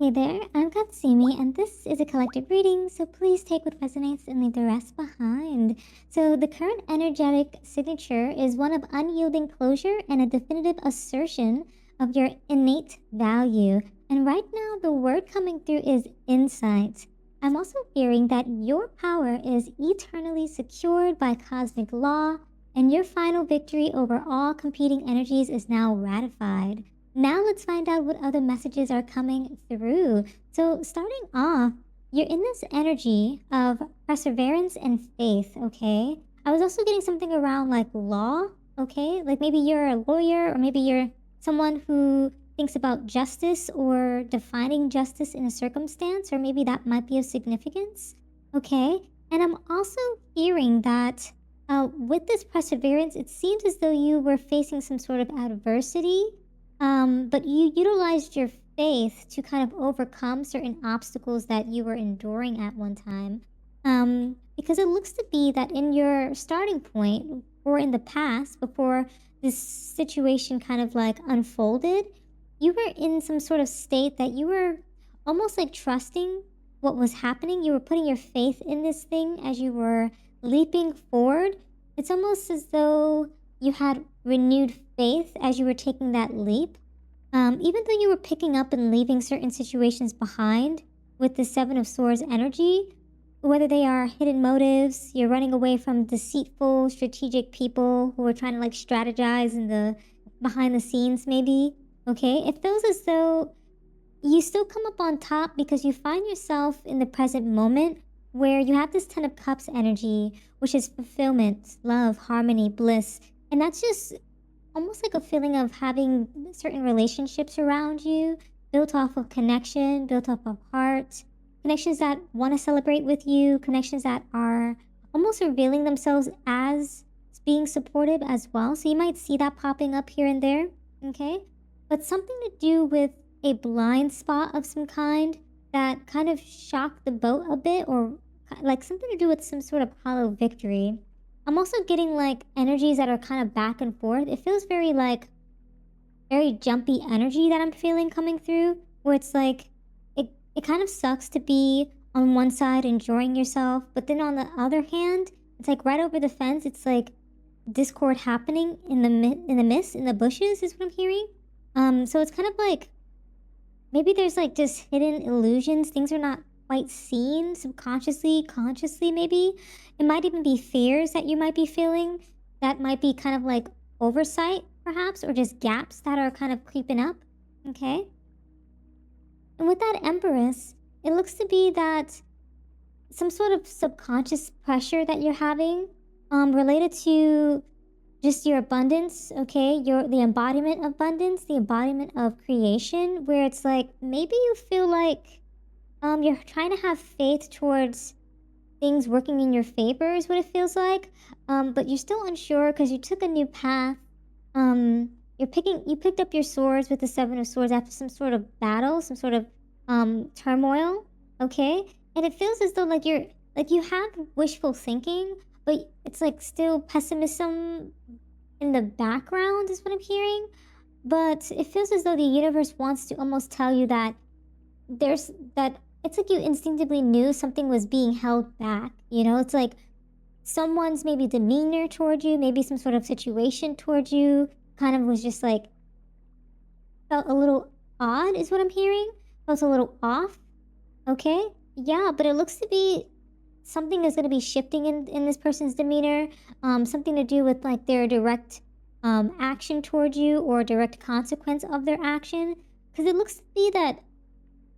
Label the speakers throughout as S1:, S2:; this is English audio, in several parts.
S1: Hey there, I'm Katsumi, and this is a collective reading, so please take what resonates and leave the rest behind. So, the current energetic signature is one of unyielding closure and a definitive assertion of your innate value. And right now, the word coming through is insight. I'm also hearing that your power is eternally secured by cosmic law, and your final victory over all competing energies is now ratified. Now let's find out what other messages are coming through. So, starting off, you're in this energy of perseverance and faith, okay? I was also getting something around like law, okay? Like maybe you're a lawyer or maybe you're someone who thinks about justice or defining justice in a circumstance, or maybe that might be of significance, okay? And I'm also hearing that with this perseverance, it seems as though you were facing some sort of adversity, but you utilized your faith to kind of overcome certain obstacles that you were enduring at one time. Because it looks to be that in your starting point or in the past, before this situation kind of like unfolded, you were in some sort of state that you were almost like trusting what was happening. You were putting your faith in this thing as you were leaping forward. It's almost as though you had renewed faith as you were taking that leap. Even though you were picking up and leaving certain situations behind with the Seven of Swords energy, whether they are hidden motives, you're running away from deceitful, strategic people who are trying to like strategize in the behind the scenes, maybe. Okay, it feels as though you still come up on top because you find yourself in the present moment where you have this Ten of Cups energy, which is fulfillment, love, harmony, bliss. And that's just almost like a feeling of having certain relationships around you built off of connection, built off of heart, connections that want to celebrate with you, connections that are almost revealing themselves as being supportive as well. So you might see that popping up here and there, okay? But something to do with a blind spot of some kind that kind of shocked the boat a bit, or like something to do with some sort of hollow victory. I'm also getting like energies that are kind of back and forth. It feels very like very jumpy energy that I'm feeling coming through, where it's like it kind of sucks to be on one side enjoying yourself, but then on the other hand, it's like right over the fence. It's like discord happening in the mist, in the bushes is what I'm hearing. So it's kind of like maybe there's like just hidden illusions. Things are not quite seen subconsciously, consciously, maybe. It might even be fears that you might be feeling that might be kind of like oversight, perhaps, or just gaps that are kind of creeping up. Okay. And with that Empress, it looks to be that some sort of subconscious pressure that you're having related to just your abundance, okay? The embodiment of abundance, the embodiment of creation, where it's like maybe you feel like you're trying to have faith towards things working in your favor is what it feels like. But you're still unsure because you took a new path. You picked up your swords with the Seven of Swords after some sort of battle, some sort of turmoil, okay? And it feels as though like you have wishful thinking, but it's like still pessimism in the background is what I'm hearing. But it feels as though the universe wants to almost tell you that it's like you instinctively knew something was being held back. You know, it's like someone's maybe demeanor toward you, maybe some sort of situation toward you kind of was just like felt a little odd is what I'm hearing. Felt a little off. Okay. Yeah, but it looks to be something is going to be shifting in this person's demeanor. Something to do with like their direct action toward you or direct consequence of their action. Because it looks to be that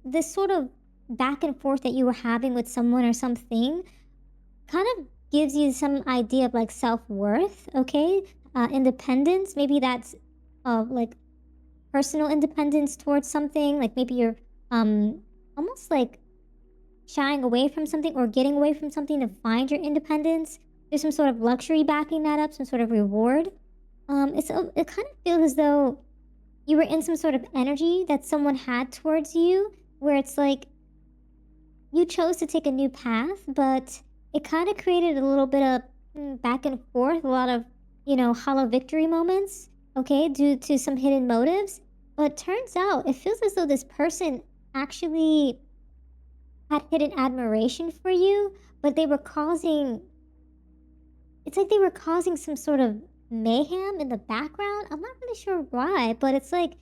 S1: this sort of back and forth that you were having with someone or something kind of gives you some idea of like self-worth, okay? Independence, maybe that's like personal independence towards something, like maybe you're almost like shying away from something or getting away from something to find your independence. There's some sort of luxury backing that up, some sort of reward. It kind of feels as though you were in some sort of energy that someone had towards you, where it's like you chose to take a new path, but it kind of created a little bit of back and forth, a lot of, hollow victory moments, okay, due to some hidden motives. But turns out it feels as though this person actually had hidden admiration for you, but they were causing, it's like they were causing some sort of mayhem in the background. I'm not really sure why, but it's like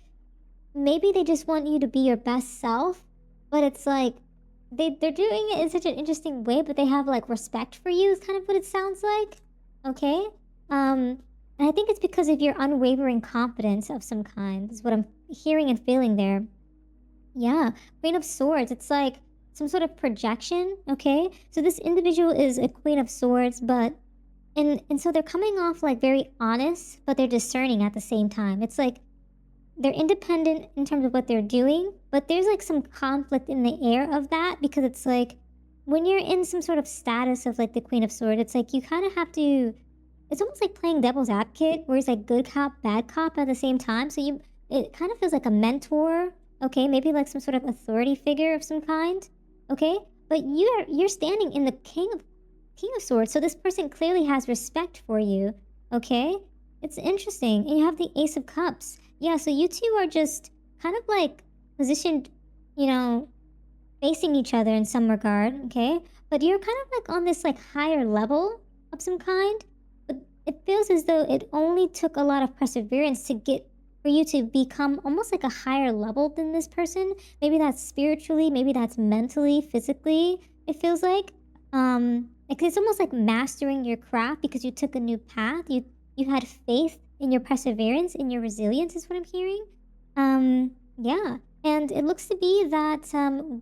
S1: maybe they just want you to be your best self, but it's like they're doing it in such an interesting way, but they have like respect for you is kind of what it sounds like. Okay? And I think it's because of your unwavering confidence of some kind, is what I'm hearing and feeling there. Yeah, Queen of Swords. It's like some sort of projection, okay? So this individual is a Queen of Swords, but and so they're coming off like very honest, but they're discerning at the same time. It's like they're independent in terms of what they're doing, but there's like some conflict in the air of that because it's like when you're in some sort of status of like the Queen of Swords, it's like you kind of have to, it's almost like playing devil's advocate where it's like good cop, bad cop at the same time. So it kind of feels like a mentor, okay? Maybe like some sort of authority figure of some kind, okay? But you're standing in the King of Swords, so this person clearly has respect for you, okay? It's interesting. And you have the Ace of Cups. Yeah, so you two are just kind of like positioned, you know, facing each other in some regard, okay? But you're kind of like on this like higher level of some kind. But it feels as though it only took a lot of perseverance to get for you to become almost like a higher level than this person. Maybe that's spiritually, maybe that's mentally, physically, it feels like. It's almost like mastering your craft because you took a new path. You had faith in your perseverance, in your resilience is what I'm hearing. Yeah. And it looks to be that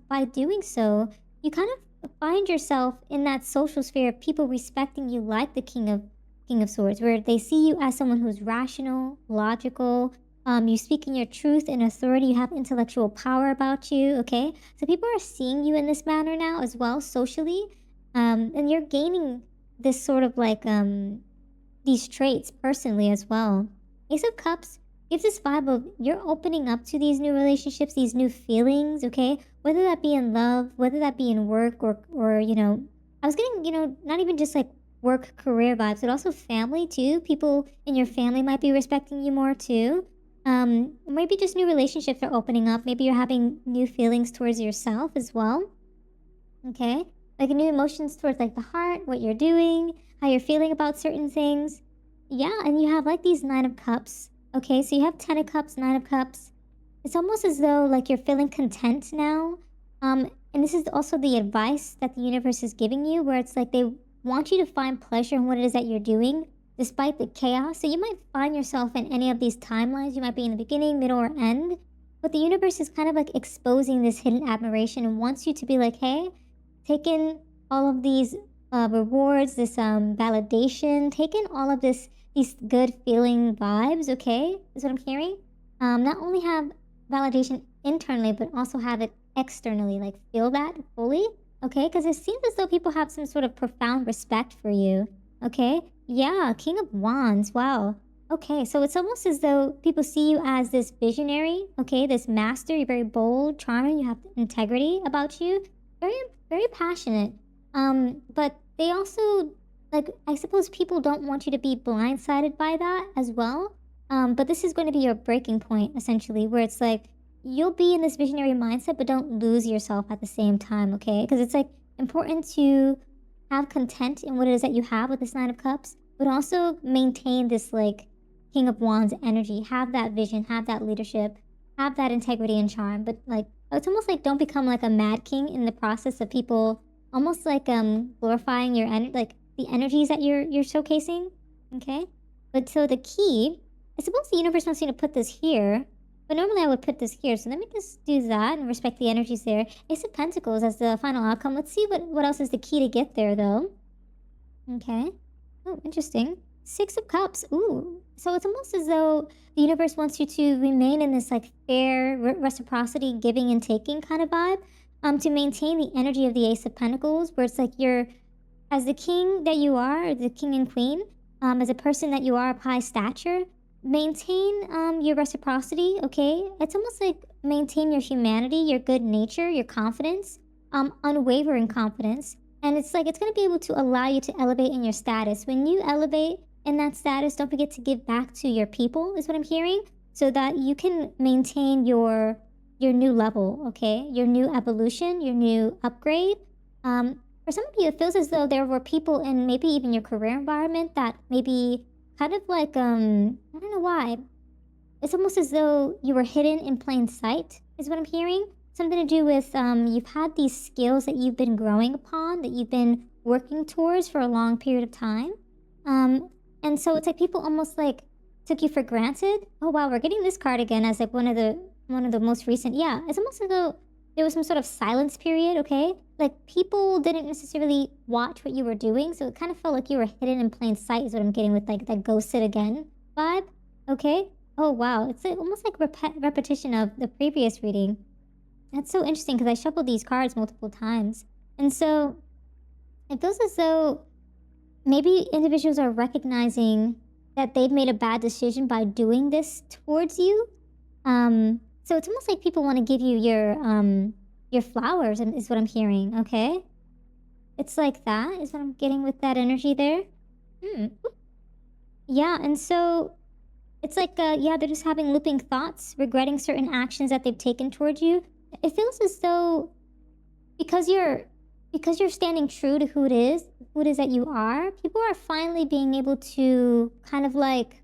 S1: by doing so, you kind of find yourself in that social sphere of people respecting you like the King of Swords, where they see you as someone who's rational, logical. You speak in your truth and authority. You have intellectual power about you. Okay, so people are seeing you in this manner now as well socially, and you're gaining this sort of like these traits personally as well. Ace of Cups gives this vibe of you're opening up to these new relationships, these new feelings, okay? Whether that be in love, whether that be in work or I was getting, not even just like work career vibes, but also family too. People in your family might be respecting you more too. Maybe just new relationships are opening up. Maybe you're having new feelings towards yourself as well. Okay? Like new emotions towards like the heart, what you're doing, how you're feeling about certain things. Yeah, and you have like these 9 of Cups. Okay, so you have 10 of Cups, 9 of Cups. It's almost as though like you're feeling content now. And this is also the advice that the universe is giving you, where it's like they want you to find pleasure in what it is that you're doing, despite the chaos. So you might find yourself in any of these timelines. You might be in the beginning, middle, or end. But the universe is kind of like exposing this hidden admiration and wants you to be like, hey, take in all of these rewards, this validation, take in all of these good feeling vibes, okay? Is what I'm hearing. Not only have validation internally, but also have it externally, like feel that fully, okay? Because it seems as though people have some sort of profound respect for you, okay? Yeah, King of Wands, wow. Okay, so it's almost as though people see you as this visionary, okay? This master, you're very bold, charming, you have integrity about you, very, very passionate. But they also, like, I suppose people don't want you to be blindsided by that as well. But this is going to be your breaking point, essentially, where it's like, you'll be in this visionary mindset, but don't lose yourself at the same time, okay? Because it's like important to have content in what it is that you have with this 9 of Cups, but also maintain this like King of Wands energy, have that vision, have that leadership, have that integrity and charm. But like it's almost like don't become like a mad king in the process of people almost like glorifying your like the energies that you're showcasing, okay? But so the key, I suppose the universe wants you to put this here. But normally I would put this here, so let me just do that and respect the energies there. Ace of Pentacles as the final outcome. Let's see what else is the key to get there, though. Okay. Oh, interesting. 6 of Cups. Ooh. So it's almost as though the universe wants you to remain in this like fair reciprocity, giving and taking kind of vibe, to maintain the energy of the Ace of Pentacles, where it's like you're, as the king that you are, or the king and queen, as a person that you are of high stature, maintain your reciprocity, okay? It's almost like maintain your humanity, your good nature, your confidence, unwavering confidence. And it's like it's going to be able to allow you to elevate in your status. When you elevate in that status, don't forget to give back to your people, is what I'm hearing, so that you can maintain your your new level, okay? Your new evolution, your new upgrade. For some of you, it feels as though there were people in maybe even your career environment that maybe kind of like, I don't know why. It's almost as though you were hidden in plain sight, is what I'm hearing. Something to do with you've had these skills that you've been growing upon, that you've been working towards for a long period of time. And so it's like people almost like took you for granted. Oh wow, we're getting this card again as like one of the most recent. Yeah, it's almost as though there was some sort of silence period, okay? Like people didn't necessarily watch what you were doing, so it kind of felt like you were hidden in plain sight is what I'm getting with like that ghosted again vibe, okay? Oh wow, it's like, almost like repetition of the previous reading. That's so interesting because I shuffled these cards multiple times. And so it feels as though maybe individuals are recognizing that they've made a bad decision by doing this towards you. So it's almost like people want to give you your flowers, is what I'm hearing, okay? It's like that is what I'm getting with that energy there. Yeah, and so it's like, yeah, they're just having looping thoughts, regretting certain actions that they've taken towards you. It feels as though because you're standing true to who it is that you are, people are finally being able to kind of like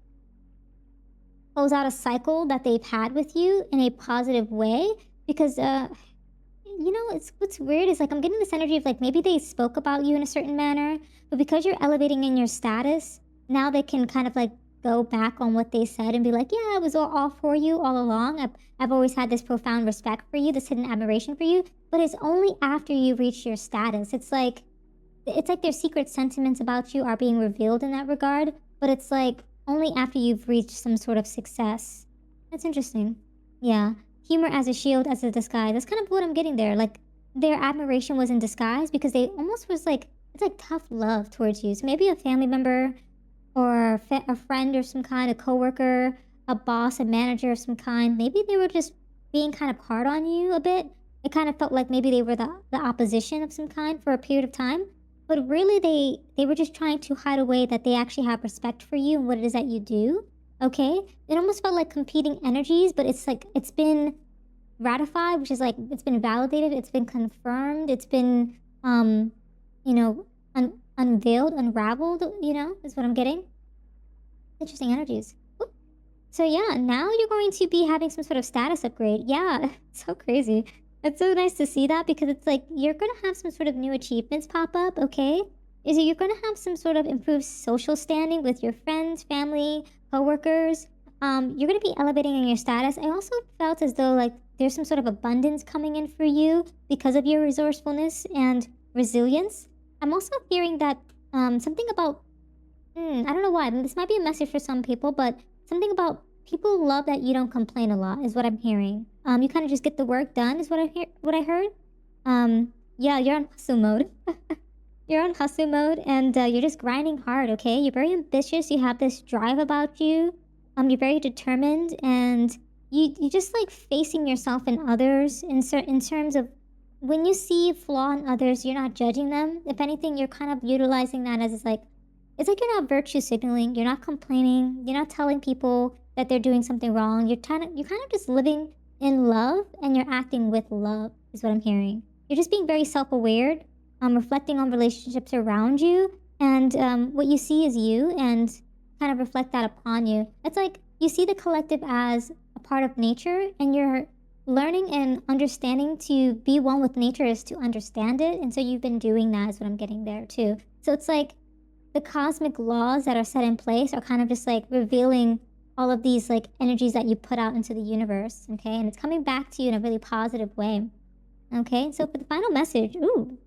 S1: close out a cycle that they've had with you in a positive way. Because, you know, what's weird is like I'm getting this energy of like maybe they spoke about you in a certain manner, but because you're elevating in your status, now they can kind of like go back on what they said and be like, yeah, it was all for you all along. I've always had this profound respect for you, this hidden admiration for you, but it's only after you reach your status. It's like their secret sentiments about you are being revealed in that regard, but it's like only after you've reached some sort of success. That's interesting. Yeah. Humor as a shield, as a disguise. That's kind of what I'm getting there. Like their admiration was in disguise because they almost was like, it's like tough love towards you. So maybe a family member or a friend of some kind, a coworker, a boss, a manager of some kind. Maybe they were just being kind of hard on you a bit. It kind of felt like maybe they were the opposition of some kind for a period of time. But really, they were just trying to hide away that they actually have respect for you and what it is that you do, okay? It almost felt like competing energies, but it's like it's been ratified, which is like it's been validated, it's been confirmed, it's been, you know, unveiled, unraveled, you know, is what I'm getting. Interesting energies. Oop. So yeah, now you're going to be having some sort of status upgrade. Yeah, it's so crazy. It's so nice to see that because it's like you're going to have some sort of new achievements pop up, okay? Is you're going to have some sort of improved social standing with your friends, family, coworkers. You're going to be elevating in your status. I also felt as though like there's some sort of abundance coming in for you because of your resourcefulness and resilience. I'm also hearing that something about, I don't know why, this might be a message for some people, but something about people love that you don't complain a lot is what I'm hearing. You kind of just get the work done is what I heard. Yeah, you're on hustle mode. You're on hustle mode and you're just grinding hard, okay? You're very ambitious. You have this drive about you. You're very determined and you just like facing yourself and others in terms of when you see flaw in others, you're not judging them. If anything, you're kind of utilizing that as it's like you're not virtue signaling. You're not complaining. You're not telling people that they're doing something wrong. You're kind of just living in love and you're acting with love is what I'm hearing. You're just being very self-aware, reflecting on relationships around you and what you see is you and kind of reflect that upon you. It's like you see the collective as a part of nature and you're learning and understanding to be one with nature is to understand it. And so you've been doing that is what I'm getting there too. So it's like the cosmic laws that are set in place are kind of just like revealing all of these like energies that you put out into the universe, okay? And it's coming back to you in a really positive way, okay? So for the final message,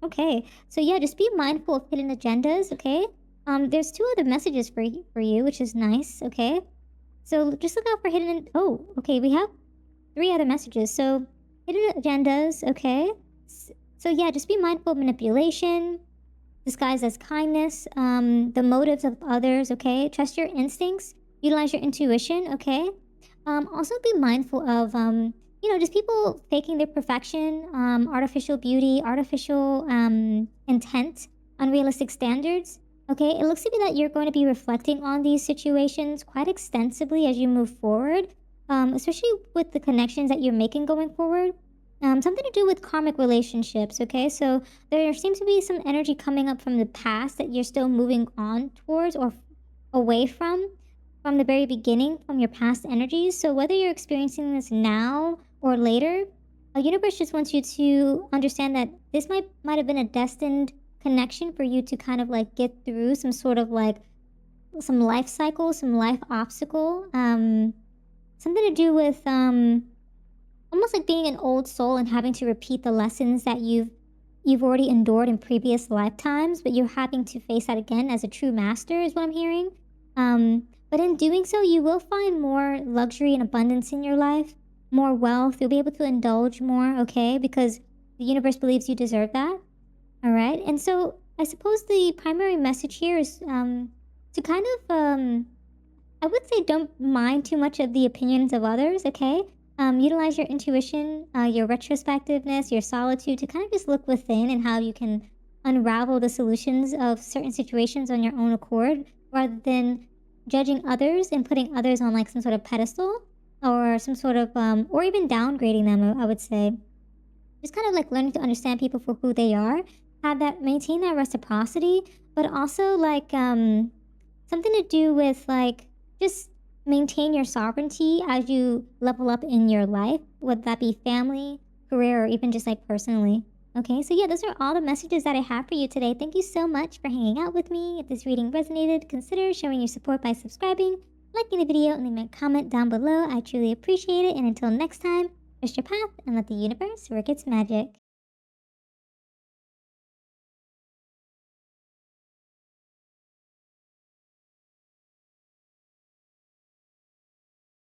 S1: okay. So yeah, just be mindful of hidden agendas, okay? There's 2 other messages for you, which is nice, okay? So just look out for hidden, okay, we have 3 other messages. So hidden agendas, okay? So yeah, just be mindful of manipulation, disguised as kindness, the motives of others, okay? Trust your instincts, utilize your intuition, okay? Also be mindful of, just people faking their perfection, artificial beauty, artificial intent, unrealistic standards, okay? It looks to me that you're going to be reflecting on these situations quite extensively as you move forward. especially with the connections that you're making going forward. Something to do with karmic relationships, okay? So there seems to be some energy coming up from the past that you're still moving on towards or away from the very beginning, from your past energies. So whether you're experiencing this now or later, a universe just wants you to understand that this might have been a destined connection for you to kind of like get through some sort of like some life cycle, some life obstacle. Something to do with almost like being an old soul and having to repeat the lessons that you've already endured in previous lifetimes, but you're having to face that again as a true master is what I'm hearing. But in doing so, you will find more luxury and abundance in your life, more wealth. You'll be able to indulge more, okay? Because the universe believes you deserve that. All right. And so I suppose the primary message here is to kind of I would say don't mind too much of the opinions of others, okay? Utilize your intuition, your retrospectiveness, your solitude to kind of just look within and how you can unravel the solutions of certain situations on your own accord rather than judging others and putting others on like some sort of pedestal or some sort of, or even downgrading them, I would say. Just kind of like learning to understand people for who they are, have that, maintain that reciprocity, but also like, something to do with like just maintain your sovereignty as you level up in your life, whether that be family, career, or even just like personally. Okay, so yeah, those are all the messages that I have for you today. Thank you so much for hanging out with me. If this reading resonated, consider showing your support by subscribing, liking the video, and leaving a comment down below. I truly appreciate it. And until next time, trust your path and let the universe work its magic.